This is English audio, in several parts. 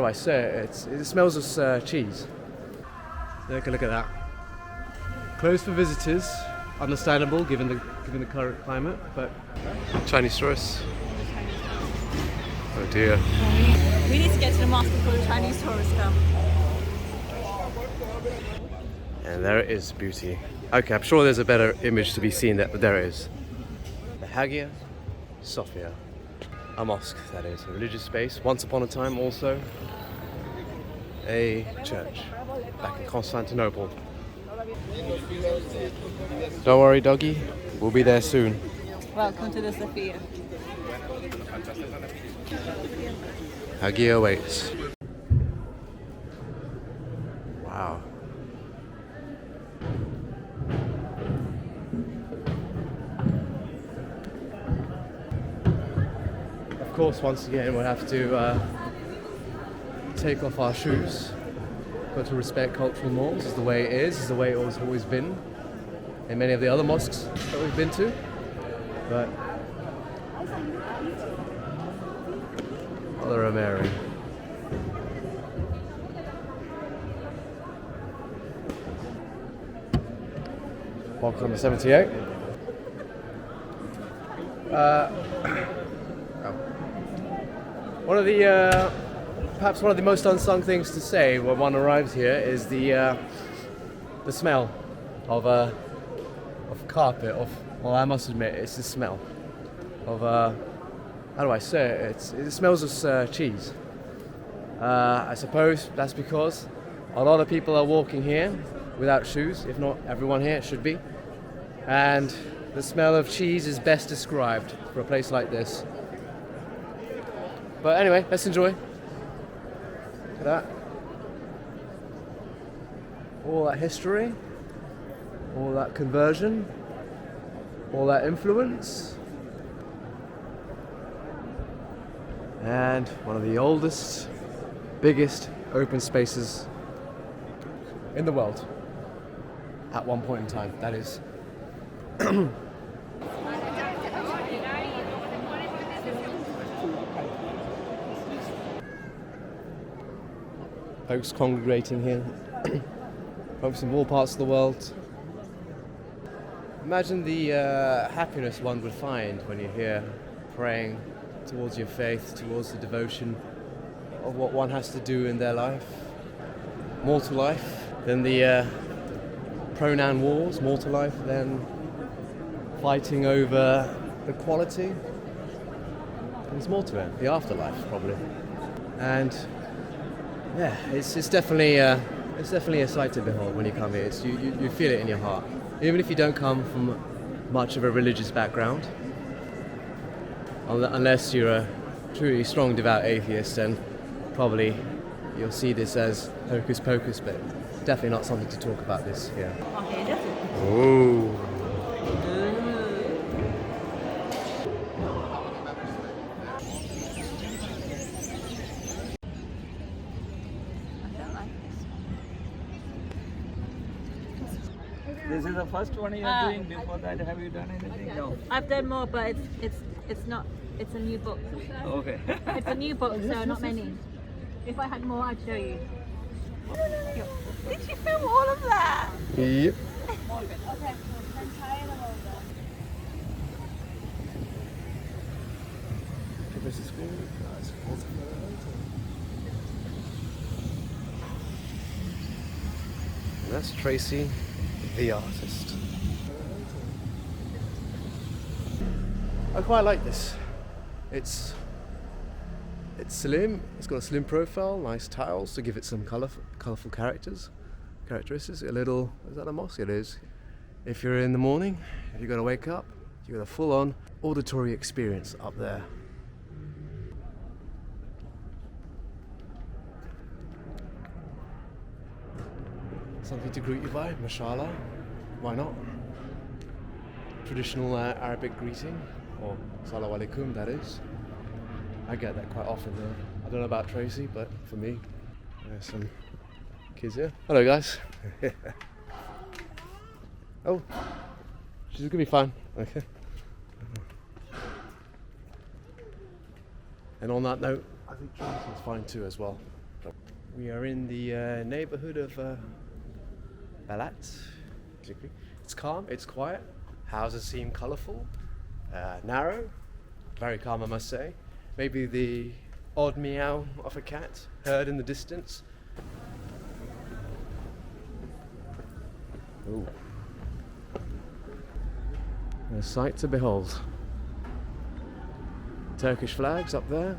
I say it? It smells of cheese. Take a look at that. Closed for visitors. Understandable given the current climate, but Chinese tourists. Oh dear. We need to get to the mosque before the Chinese tourists come. And there it is, beauty. Okay, I'm sure there's a better image to be seen there, but there it is. The Hagia Sophia. A mosque, that is. A religious space. Once upon a time also a church back in Constantinople. Don't worry, doggy. We'll be there soon. Welcome to the Sophia. Hagia waits. Wow. Of course, once again, we'll have to take off our shoes. Got to respect cultural norms. This is the way it is. This is the way it has always been in many of the other mosques that we've been to. But Mother of Mary. Box number 78. Perhaps one of the most unsung things to say when one arrives here is the smell of carpet. Well, I must admit, it's the smell of how do I say it? It smells of cheese. I suppose that's because a lot of people are walking here without shoes. If not everyone here should be. And the smell of cheese is best described for a place like this. But anyway, let's enjoy. Look at that. All that history, all that conversion, all that influence. And one of the oldest, biggest open spaces in the world at one point in time, that is. Folks congregating here, folks from all parts of the world. Imagine the happiness one would find when you're here praying towards your faith, towards the devotion of what one has to do in their life, mortal life, then the pronoun wars, mortal life, then fighting over equality. There's more to it, the afterlife probably. And yeah, it's definitely a sight to behold when you come here. You feel it in your heart, even if you don't come from much of a religious background. Unless you're a truly strong, devout atheist, then probably you'll see this as hocus pocus, but definitely not something to talk about this here. Oh. This is the first one you are doing. Before that, have you done anything? No. I've done more, but it's not. It's a new book. Okay. It's a new book, so not many. If I had more, I'd show you. Did you film all of that? Yep. Okay. And that's Tracy, the artist. I quite like this. It's slim. It's got a slim profile, nice tiles to give it some colourful characteristics. A little. Is that a mosque? It is. If you're in the morning, if you've got to wake up, you've got a full-on auditory experience up there. Something to greet you by, mashallah. Why not? Traditional Arabic greeting, or salaam alaikum, that is. I get that quite often though. I don't know about Tracy, but for me, there's some kids here. Hello guys. Oh, she's gonna be fine. Okay. And on that note, I think Tracy's fine too as well. We are in the neighborhood of Balat. It's calm, it's quiet. Houses seem colorful, narrow, very calm, I must say. Maybe the odd meow of a cat heard in the distance. Ooh. A sight to behold. Turkish flags up there.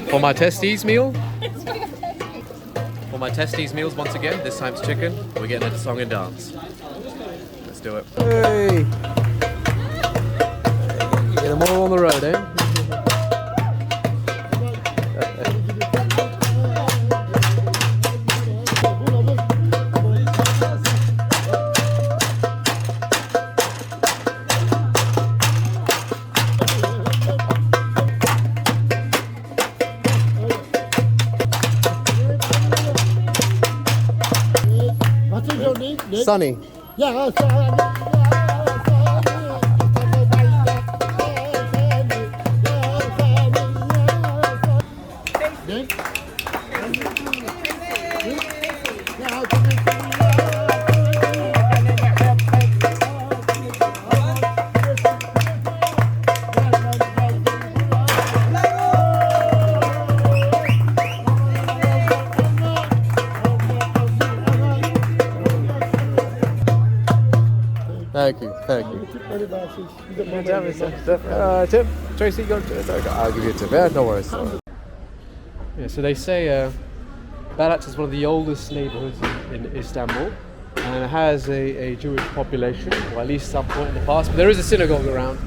For my testes meal. For my testes meals once again, this time's chicken. We're getting into song and dance. Let's do it. Hey! Get them all on the road, eh? Sunny. Yeah, Thank you, thank you. Tip? Tracy, I'll give you a tip. Yeah, no worries. Yeah, so they say Balat is one of the oldest neighborhoods in Istanbul, and it has a Jewish population, or at least some point in the past. But there is a synagogue around,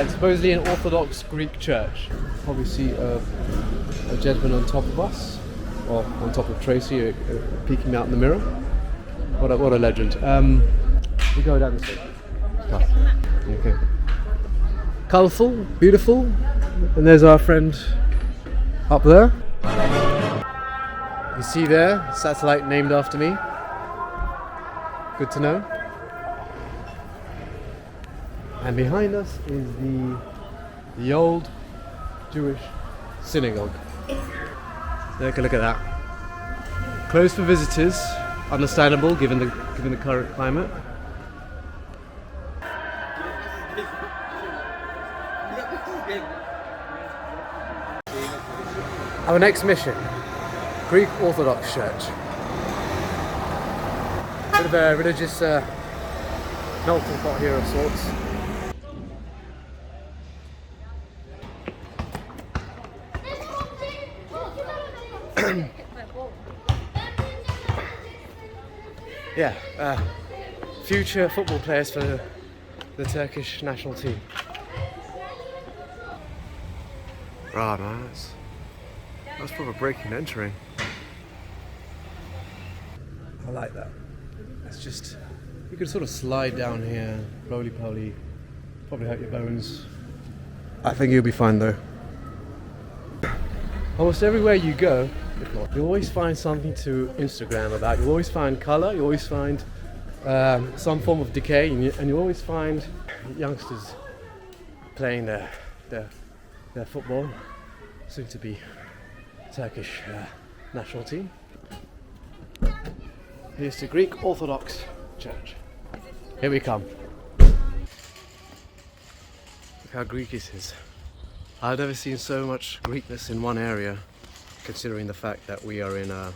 supposedly an Orthodox Greek church. Probably see a gentleman on top of us, or on top of Tracy, peeking out in the mirror. What a legend. We go down this way. Okay. Colourful, beautiful, and there's our friend up there. You see there, satellite named after me. Good to know. And behind us is the old Jewish synagogue. Take a look at that. Closed for visitors, understandable given the current climate. Our next mission, Greek Orthodox Church. Bit of a religious melting pot here of sorts. Yeah, future football players for the Turkish national team. Right, man. That's proper breaking and entering. I like that. It's just, you could sort of slide down here, roly-poly, probably hurt your bones. I think you'll be fine though. Almost everywhere you go, you always find something to Instagram about. You always find colour, you always find some form of decay, and you always find youngsters playing their football, soon to be Turkish national team. Here's the Greek Orthodox Church. Here we come. Look how Greek it is. I've never seen so much Greekness in one area, considering the fact that we are in a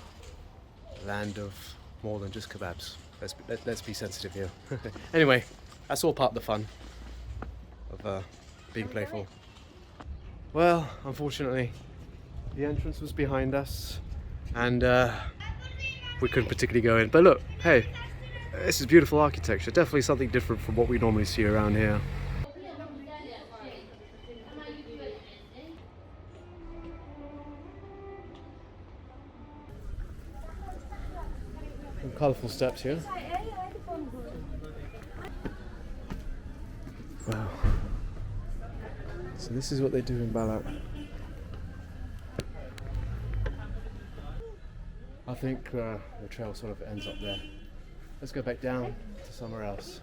land of more than just kebabs. Let's be sensitive here. Anyway, that's all part of the fun of being playful. Well, unfortunately, the entrance was behind us, and we couldn't particularly go in. But look, hey, this is beautiful architecture. Definitely something different from what we normally see around here. Some colourful steps here. Wow. So this is what they do in Balat. I think the trail sort of ends up there. let's go back down to somewhere else.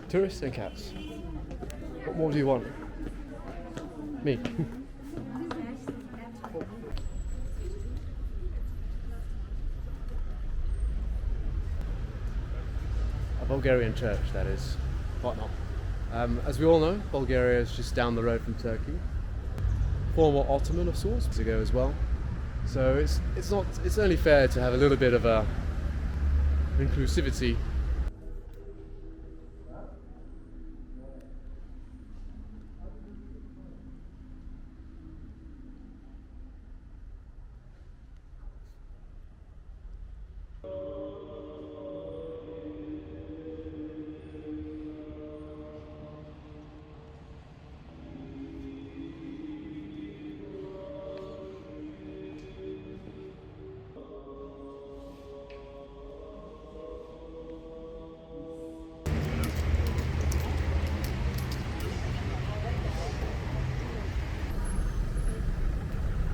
Tourists and cats. What more do you want? Me. A Bulgarian church, that is. What not? As we all know, Bulgaria is just down the road from Turkey. Former Ottoman of sorts ago as well. So it's only fair to have a little bit of a inclusivity.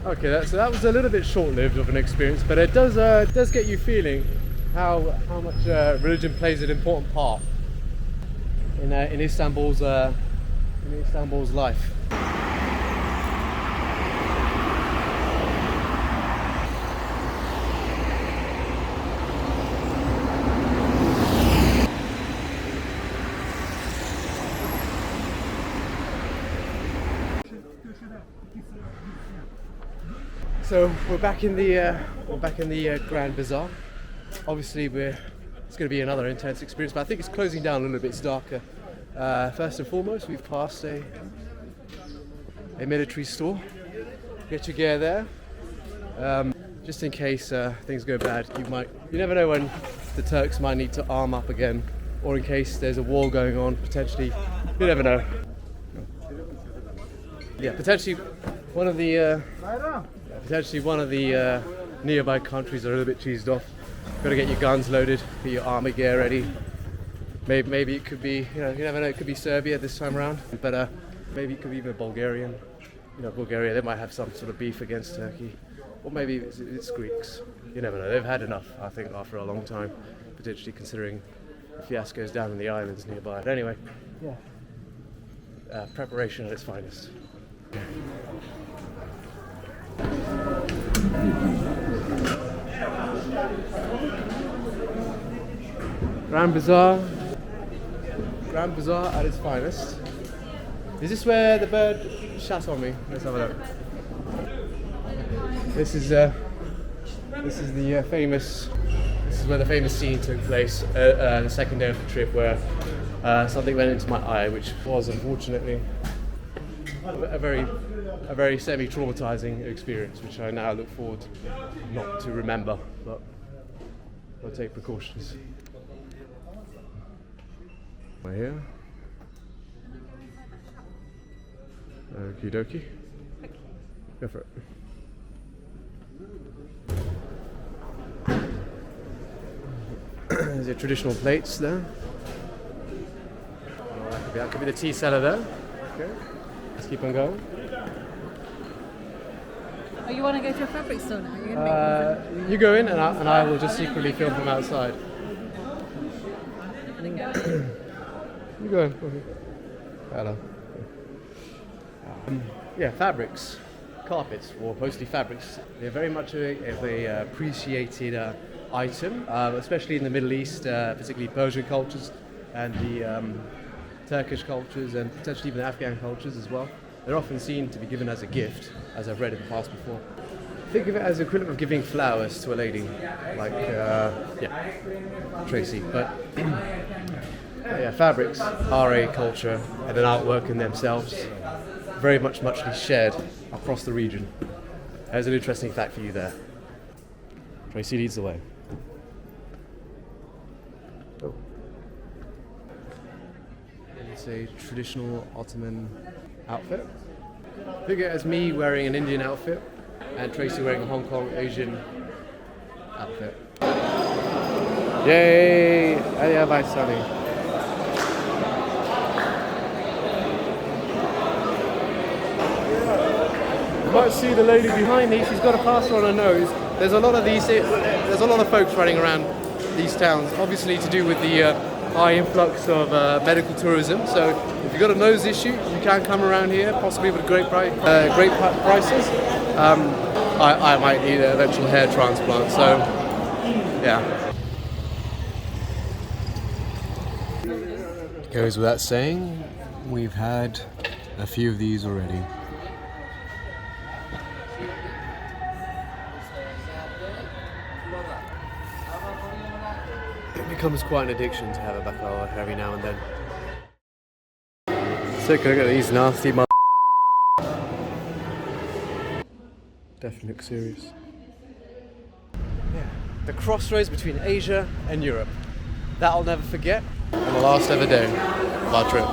Okay, so that was a little bit short-lived of an experience, but it does get you feeling how much religion plays an important part in Istanbul's life. So we're back in the Grand Bazaar. Obviously, it's going to be another intense experience, but I think it's closing down a little bit. It's darker. First and foremost, we've passed a military store. Get your gear there, just in case things go bad. You never know when the Turks might need to arm up again, or in case there's a war going on. Potentially, you never know. Yeah, potentially one of the nearby countries are a little bit cheesed off. Got to get your guns loaded, get your army gear ready. Maybe it could be, you never know, it could be Serbia this time around, but maybe it could be even Bulgarian. Bulgaria, they might have some sort of beef against Turkey, or maybe it's Greeks. You never know. They've had enough, I think, after a long time, potentially considering the fiascos down in the islands nearby. But anyway, yeah, preparation at its finest. Grand Bazaar at its finest. Is this where the bird shat on me? Let's have a look. This is where the famous scene took place, the second day of the trip, where something went into my eye, which was unfortunately a very semi-traumatizing experience, which I now look forward not to remember, but I'll take precautions. Right here. Okie dokie. Go for it. There's your traditional plates there. Oh, that could be the tea cellar there. Okay. Let's keep on going. Oh, you want to go to a fabric store now? You go in and I will just secretly film from outside. You go in. Okay. Hello. Yeah, fabrics, carpets, or mostly fabrics. They're very much a appreciated item, especially in the Middle East, particularly Persian cultures and the Turkish cultures and potentially even Afghan cultures as well. They're often seen to be given as a gift, as I've read in the past before. Think of it as the equivalent of giving flowers to a lady, like, Tracy. But yeah, fabrics are a culture and an artwork in themselves, very muchly shared across the region. There's an interesting fact for you there. Tracy leads the way. Oh. It's a traditional Ottoman outfit. Think of it as me wearing an Indian outfit and Tracy wearing a Hong Kong Asian outfit. Yay! Alia by Sunny. You might see the lady behind me, she's got a plaster on her nose. there's a lot of these. There's a lot of folks running around these towns, obviously to do with the high influx of medical tourism. So if you've got a nose issue, you can come around here, possibly with great prices. I might need an eventual hair transplant. So yeah. Goes without saying, we've had a few of these already. It becomes quite an addiction to have a baklava every now and then. Take a look at these nasty definitely look serious. Yeah, the crossroads between Asia and Europe. That I'll never forget on the last ever day of our trip.